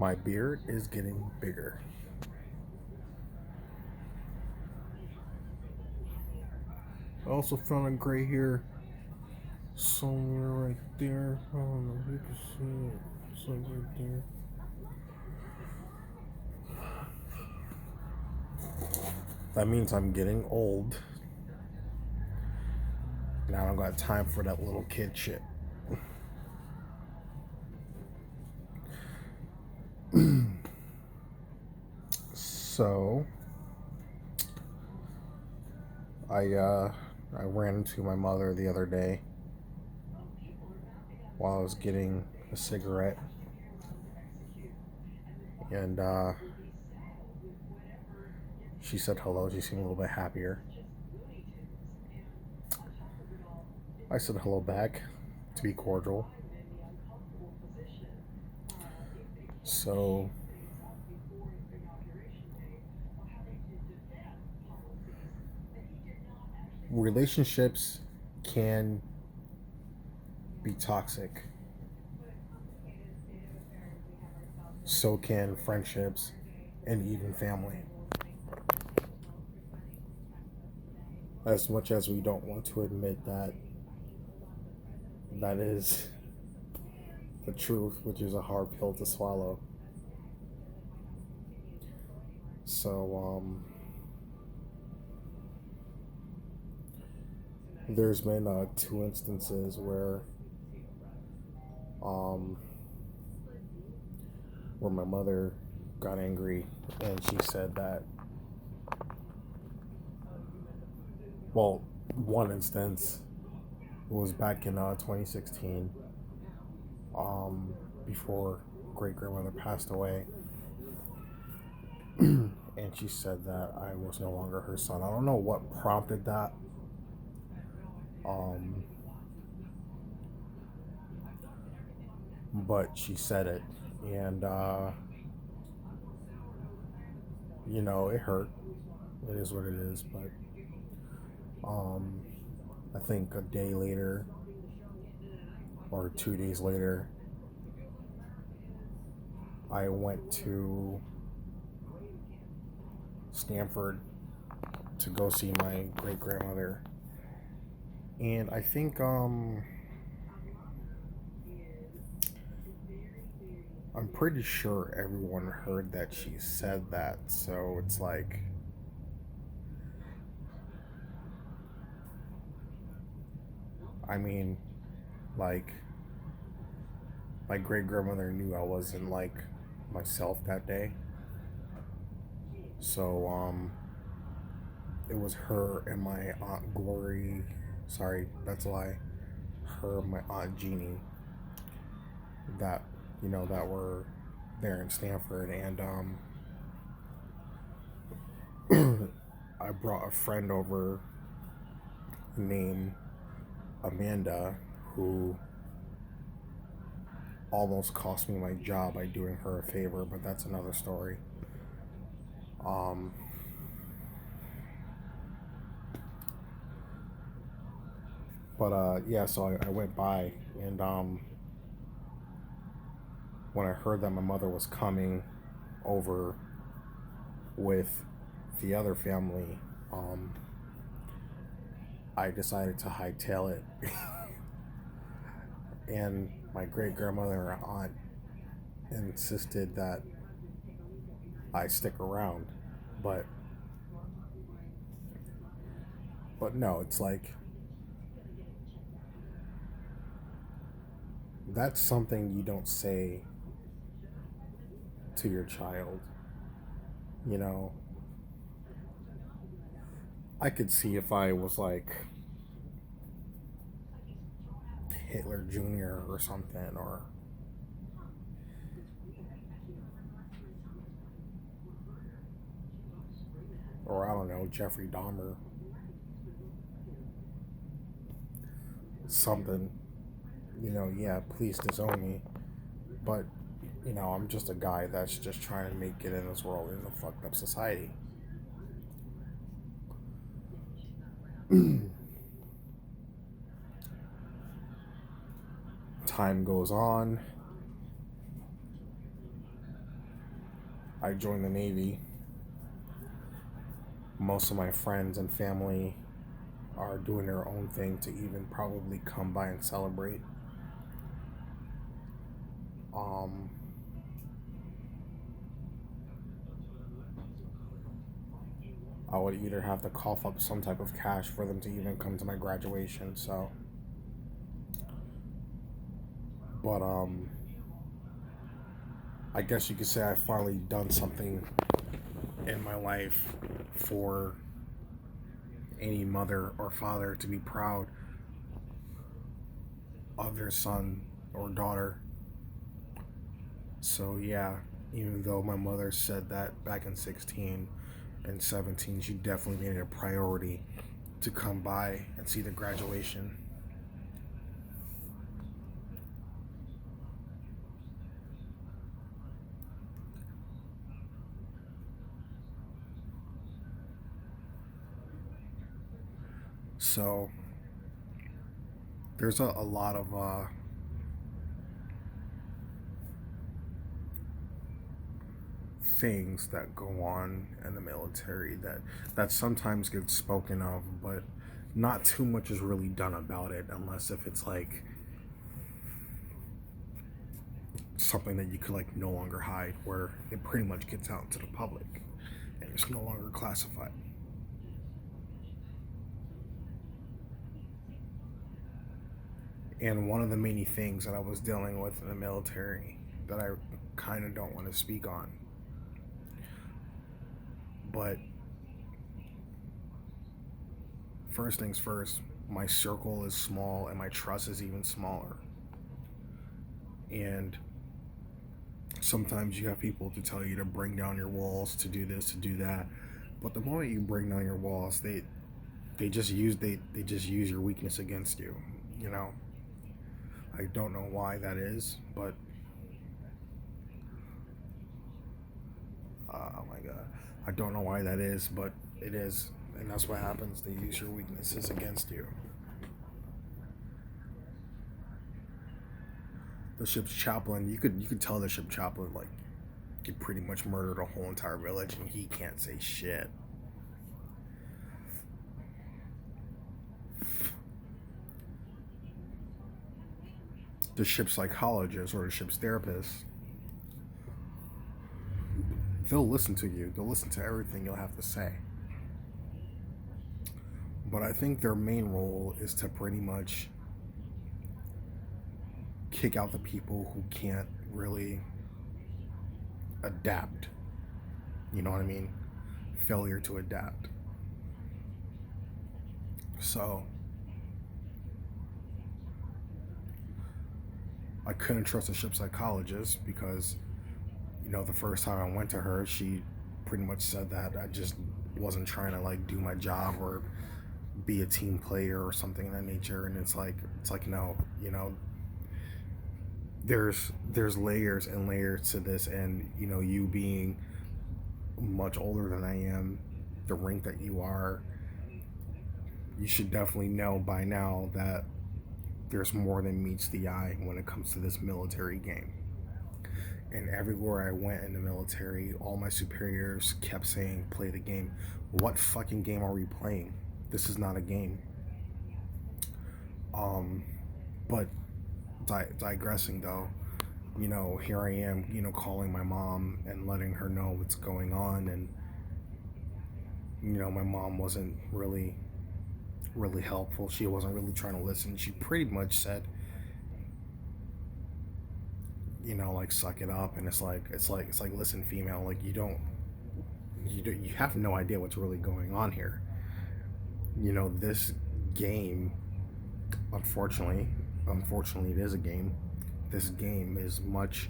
My beard is getting bigger. I also found a gray hair somewhere right there. I don't know if you can see it. It's like right there. That means I'm getting old. Now I don't got time for that little kid shit. So I ran into my mother the other day while I was getting a cigarette, and she said hello. She seemed a little bit happier. I said hello back to be cordial. So relationships can be toxic. So can friendships and even family. As much as we don't want to admit that that is the truth, which is a hard pill to swallow. So, there's been two instances um, where my mother got angry and she said that, well, one instance was back in 2016, before great grandmother passed away. And she said that I was no longer her son. I don't know what prompted that. But she said it, and it hurt. It is what it is. But I think a day later or 2 days later, I went to Stanford to go see my great grandmother, and I think I'm pretty sure everyone heard that she said that. So it's like, I mean, like, my great grandmother knew I wasn't like myself that day. So it was her and my aunt Glory. Sorry, that's a lie. Her and my aunt Jeannie that that were there in Stanford, and I brought a friend over named Amanda, who almost cost me my job by doing her a favor, but that's another story. Um, but yeah, so I went by, and when I heard that my mother was coming over with the other family, I decided to hightail it. And my great grandmother and aunt insisted that I stick around, but no, it's like, that's something you don't say to your child. You know, I could see if I was like Hitler Jr. or something, or I don't know, Jeffrey Dahmer, something, yeah, please disown me. But, I'm just a guy that's just trying to make it in this world in a fucked up society. Time goes on. I joined the Navy. Most of my friends and family are doing their own thing to even probably come by and celebrate. Um, I would either have to cough up some type of cash for them to even come to my graduation. So, but I guess you could say I finally done something in my life for any mother or father to be proud of their son or daughter. So yeah, even though my mother said that back in 16 and 17, she definitely made it a priority to come by and see the graduation. So there's a lot of things that go on in the military that sometimes gets spoken of, but not too much is really done about it, unless if it's like something that you could like no longer hide, where it pretty much gets out to the public and it's no longer classified. And one of the many things that I was dealing with in the military that I kind of don't want to speak on, but first things first, my circle is small and my trust is even smaller. And sometimes you have people to tell you to bring down your walls, to do this, to do that. But the moment you bring down your walls, they just use they just use your weakness against you. You know, I don't know why that is, but oh my god, I don't know why that is, but it is, and that's what happens. They use your weaknesses against you. The ship's chaplain, you could tell the ship chaplain like he pretty much murdered a whole entire village, and he can't say shit. The ship's psychologist or the ship's therapist, they'll listen to you. They'll listen to everything you'll have to say. But I think their main role is to pretty much kick out the people who can't really adapt. You know what I mean? Failure to adapt. So I couldn't trust a ship psychologist because, you know, the first time I went to her, she pretty much said that I just wasn't trying to like do my job or be a team player or something of that nature. And it's like no, you know, there's layers and layers to this, and you know, you being much older than I am, the rank that you are, you should definitely know by now that there's more than meets the eye when it comes to this military game. And everywhere I went in the military, all my superiors kept saying, play the game. What fucking game are we playing? This is not a game. But digressing though, you know, here I am, you know, calling my mom and letting her know what's going on. And, you know, my mom wasn't really helpful. She wasn't really trying to listen. She pretty much said, you know, like suck it up. And it's like listen, female, like you have no idea what's really going on here. You know, this game, unfortunately it is a game. This game is much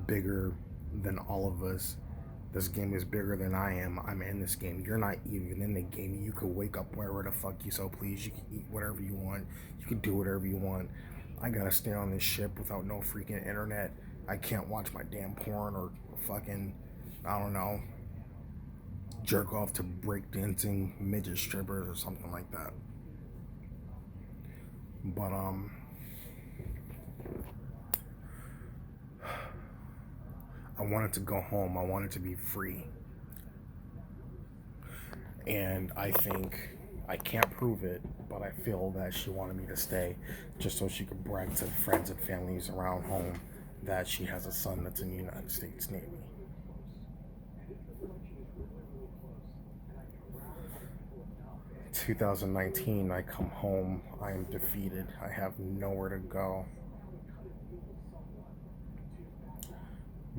bigger than all of us. This game is bigger than I am. I'm in this game. You're not even in the game. You could wake up wherever the fuck you so please. You can eat whatever you want. You can do whatever you want. I gotta stay on this ship without no freaking internet. I can't watch my damn porn or fucking, I don't know, jerk off to breakdancing midget strippers or something like that. But I wanted to go home. I wanted to be free. And I think, I can't prove it, but I feel that she wanted me to stay just so she could brag to friends and families around home that she has a son that's in the United States Navy. 2019, I come home, I am defeated, I have nowhere to go.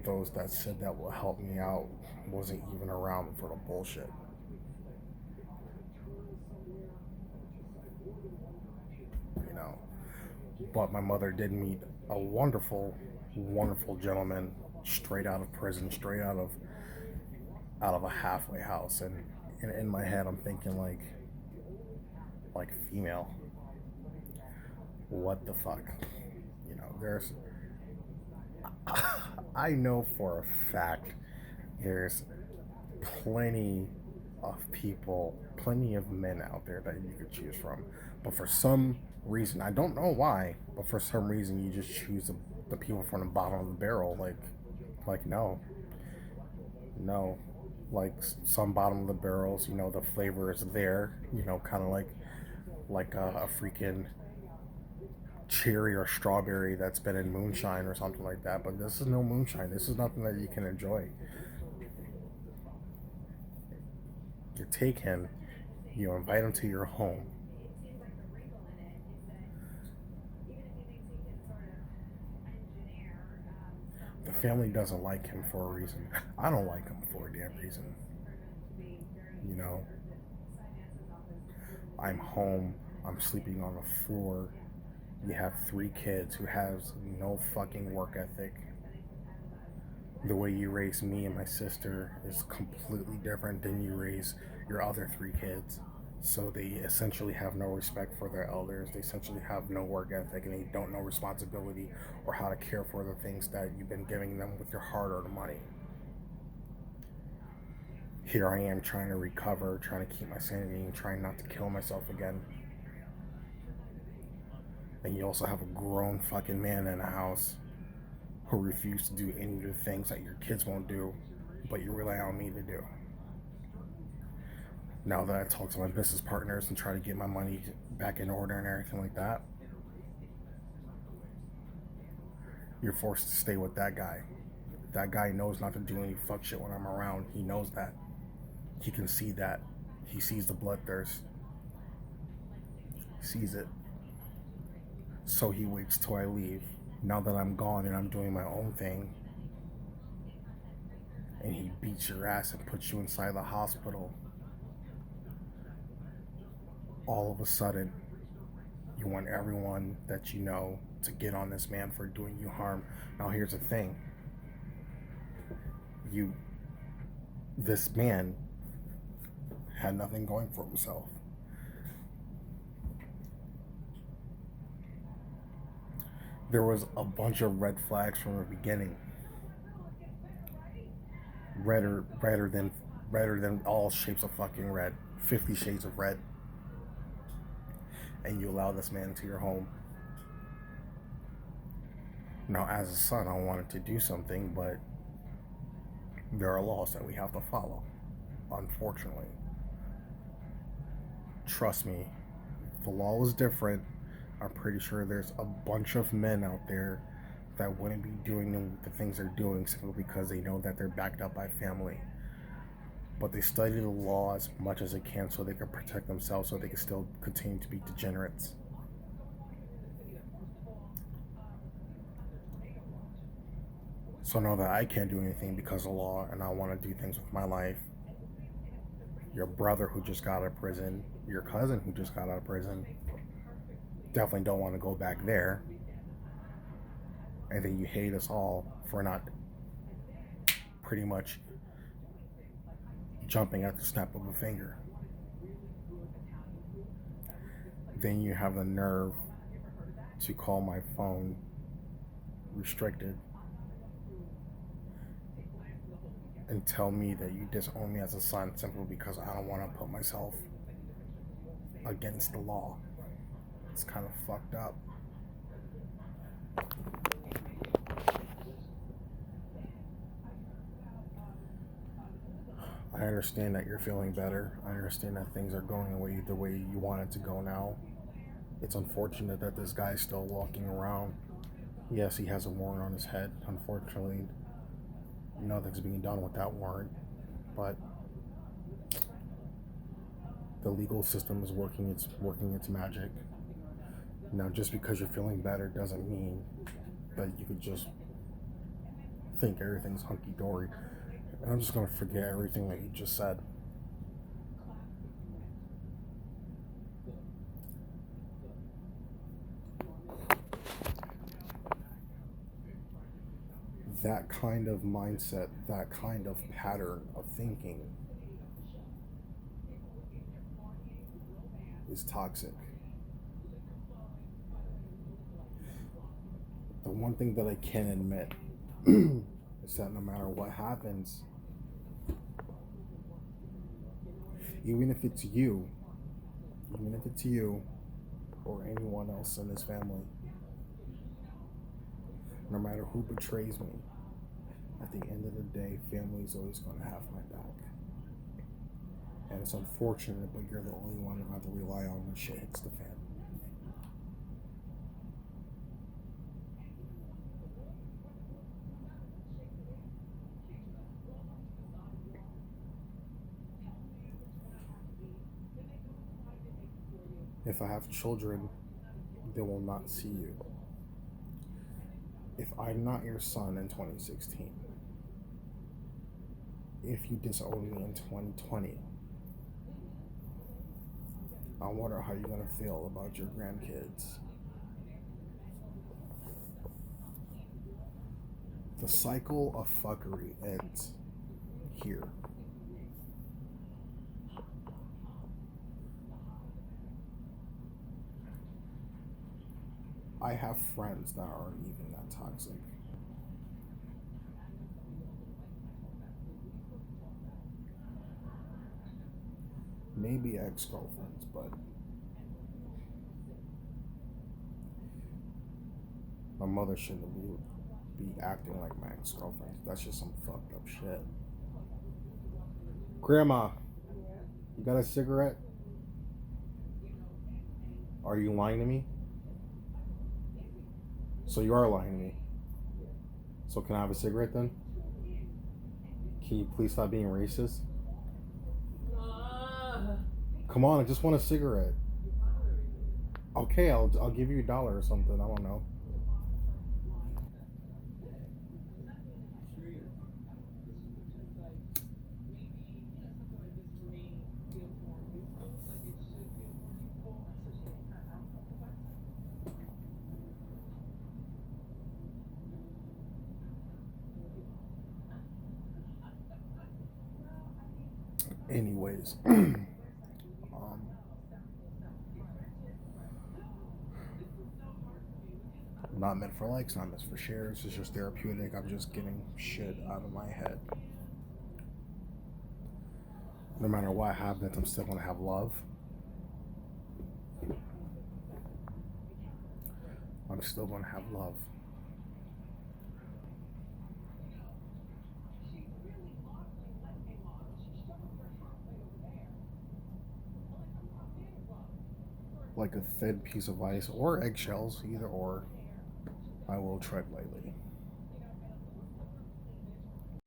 Those that said that will help me out wasn't even around for the bullshit. You know, but my mother did meet a wonderful, wonderful gentleman straight out of prison, straight out of a halfway house, and in my head I'm thinking like female, what the fuck, you know? There's, I know for a fact there's plenty of people, plenty of men out there that you could choose from, but for some reason, I don't know why, but for some reason you just choose the people from the bottom of the barrel. Like no, no, like some bottom of the barrels, you know, the flavor is there, you know, kind of like a freaking cherry or strawberry that's been in moonshine or something like that. But this is no moonshine. This is nothing that you can enjoy. You take him, you invite him to your home. The family doesn't like him for a reason. I don't like him for a damn reason. You know, I'm home, I'm sleeping on the floor. You have 3 kids who has no fucking work ethic. The way you raise me and my sister is completely different than you raise your other 3 kids. So they essentially have no respect for their elders. They essentially have no work ethic, and they don't know responsibility or how to care for the things that you've been giving them with your hard-earned money. Here I am trying to recover, trying to keep my sanity, and trying not to kill myself again. And you also have a grown fucking man in the house who refuse to do any of the things that your kids won't do, but you rely on me to do. Now that I talk to my business partners and try to get my money back in order and everything like that, you're forced to stay with that guy. That guy knows not to do any fuck shit when I'm around. He knows that. He can see that. He sees the bloodthirst. He sees it. So he waits till I leave. Now that I'm gone and I'm doing my own thing, and he beats your ass and puts you inside the hospital, all of a sudden, you want everyone that you know to get on this man for doing you harm. Now here's the thing. This man had nothing going for himself. There was a bunch of red flags from the beginning. Redder than all shapes of fucking red. 50 shades of red. And you allow this man into your home. Now, as a son, I wanted to do something, but there are laws that we have to follow, unfortunately. Trust me, the law is different. I'm pretty sure there's a bunch of men out there that wouldn't be doing the things they're doing simply because they know that they're backed up by family. But they study the law as much as they can so they can protect themselves, so they can still continue to be degenerates. So know that I can't do anything because of law, and I want to do things with my life. Your brother who just got out of prison, your cousin who just got out of prison, definitely don't want to go back there. And then you hate us all for not pretty much jumping at the snap of a finger. Then you have the nerve to call my phone restricted and tell me that you disown me as a son simply because I don't want to put myself against the law. It's kind of fucked up. I understand that you're feeling better. I understand that things are going away the way you want it to go now. It's unfortunate that this guy's still walking around. Yes, he has a warrant on his head. Unfortunately, nothing's being done with that warrant. But the legal system is working its magic. Now, just because you're feeling better doesn't mean that you could just think everything's hunky dory. And I'm just gonna forget everything that you just said. That kind of mindset, that kind of pattern of thinking is toxic. The one thing that I can admit is that no matter what happens, even if it's you, even if it's you or anyone else in this family, no matter who betrays me, at the end of the day, family is always going to have my back. And it's unfortunate, but you're the only one I have to rely on when shit hits the fan. If I have children, they will not see you. If I'm not your son in 2016, if you disown me in 2020, I wonder how you're going to feel about your grandkids. The cycle of fuckery ends here. I have friends that aren't even that toxic. Maybe ex-girlfriends, but my mother shouldn't be acting like my ex-girlfriend. That's just some fucked up shit. Grandma, you got a cigarette? Are you lying to me? So you are lying to me. So can I have a cigarette then? Can you please stop being racist? Come on, I just want a cigarette. Okay, I'll give you $1 or something. I don't know. Anyways, not meant for likes, not meant for shares. It's just therapeutic. I'm just getting shit out of my head. No matter what happens, I'm still gonna have love. I'm still gonna have love. Like a thin piece of ice or eggshells, either or. I will tread lightly.